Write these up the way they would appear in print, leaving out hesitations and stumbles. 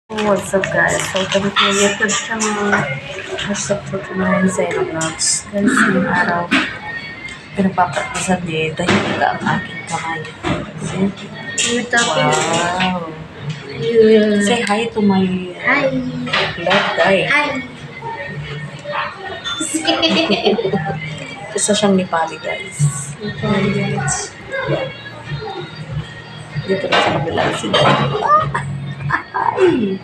What's up guys? Welcome to my YouTube channel. Hashtag for kumain sa Ino Vlogs. Guys, ngayong araw, pinagpapracticean ni Tahika ang aking kamay. See? Wow! Say hi to my left eye. Hi. Isa siyang Nepali guys. Yeah. Dito na sa kabilang sila. Ay!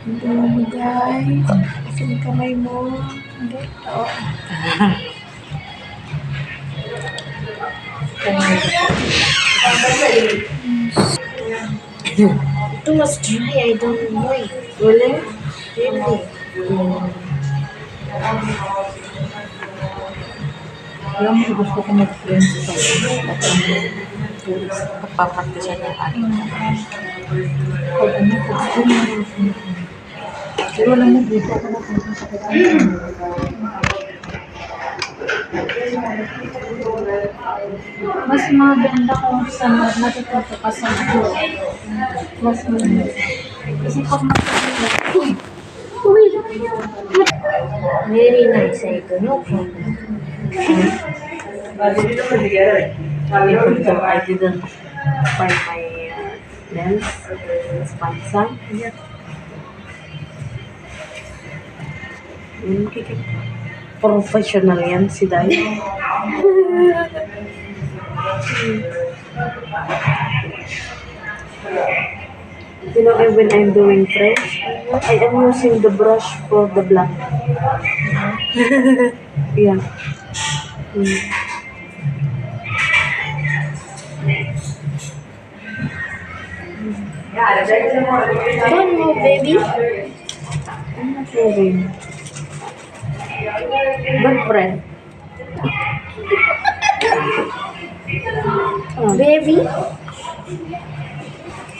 Hindi mo guys. Asan kamay mo? Dito. It was dry. I don't know it. Really? Really? Alam mo, gusto ko mag-friends sa pagpapractice niya aking kamay. Pero alam mo, dito ako napunta sa Mas maganda kung sa natututo ka sa school. Mas maganda. Kasi pag matulog, uy! Very nice. I don't know. I didn't buy my lens. It's Samsung. Professional yan si Day. You know, when I'm doing French, I am using the brush for the black. Yeah. Don't move, baby. I'm not moving. Good friend. Baby.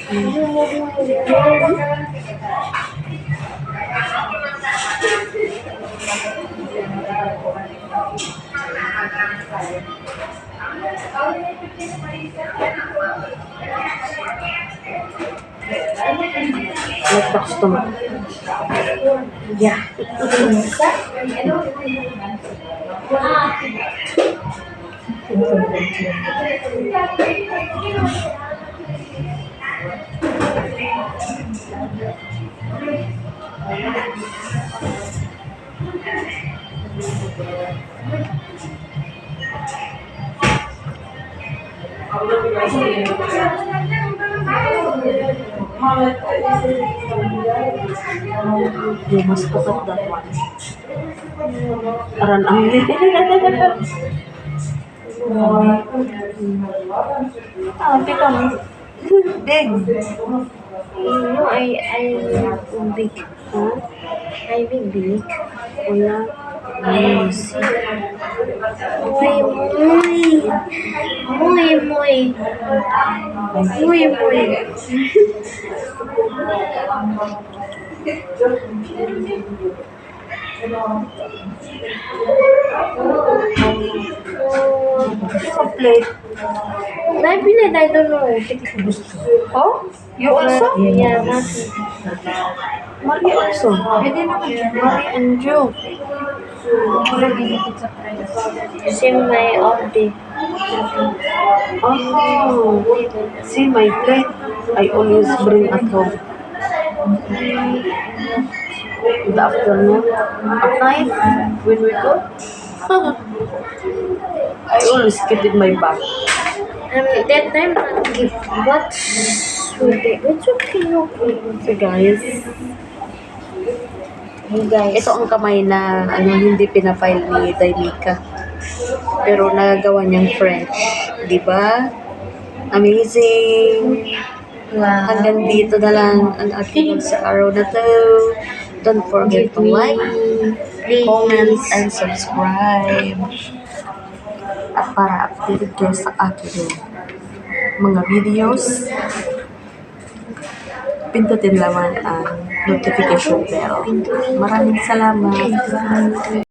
You move my baby. Like the customer. Yeah. You must look at that one. Aran ang pick up. Big. No, I big. Huh? I big. Wala. Yes. Muy, muy. Muy, muy. Muy, muy. Complete. Naibilad, I don't know. Oh? You also? Yeah, nothing. Maria also. Maria and Joe. Same my update. Oh. See my plate. I always bring at home. In the afternoon. At night, when we go. I always keep it in my bag. That time not gift. What should be? It's okay, no. So guys, Hey guys. ito ang kamay na hindi pinafile ni Daimika. Pero nagagawa niyang French. Diba? Amazing! Wow. Hanggang dito na lang ang ating sa araw na to. Don't forget to like, comment, and subscribe. At para updated kayo sa aking mga videos, pindutin lamang ang notification bell. Maraming salamat.